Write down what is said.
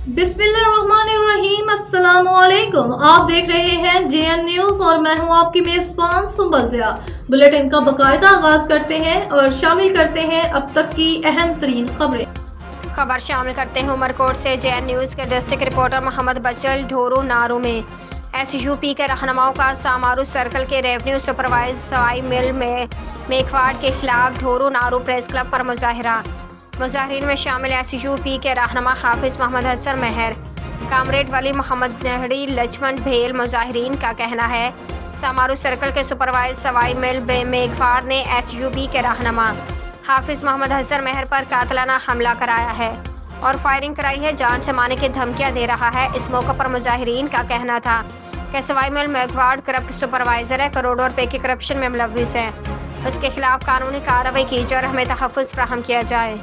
बिस्मिल्लाहिर्रहमानिर्रहीम। अस्सलामुअलैकुम। आप देख रहे हैं JN न्यूज और मैं हूं आपकी मेजबान सुंबल ज़िया। बुलेटिन का बाकायदा आगाज करते हैं और शामिल करते हैं अब तक की अहम तरीन खबरें। खबर शामिल करते हैं उमरकोट से। JN न्यूज के डिस्ट्रिक्ट रिपोर्टर मोहम्मद बचल ढोरू नारू में SUP के रहनुमाओं का सामारू सर्कल के रेवेन्यू सुपरवाइजर सवाई मिल में मेघवाड़ के खिलाफ ढोरू नारू प्रेस क्लब पर मुजाहिरा। मुजाहिरीन में शामिल SUP के रहनुमा हाफिज मोहम्मद हसन मेहर, कामरेड वली मोहम्मद नेहड़ी, लक्ष्मण भेल। मुजाहिरीन का कहना है सामारू सर्कल के सुपरवाइजर सवाई मिल मेघवाड़ ने SUP के रहनुमा हाफिज मोहम्मद हसन मेहर पर कातलाना हमला कराया है और फायरिंग कराई है, जान से मारने की धमकियां दे रहा है। इस मौके पर मुजाहिरीन का कहना था कि सवाई मिल मेघवाड़ करप्ट सुपरवाइजर है, करोड़ों रुपए की करप्शन में मुलव्विस है। उसके खिलाफ कानूनी कार्रवाई की जाए और हमें तहफ़्फ़ुज़ फराहम किया जाए।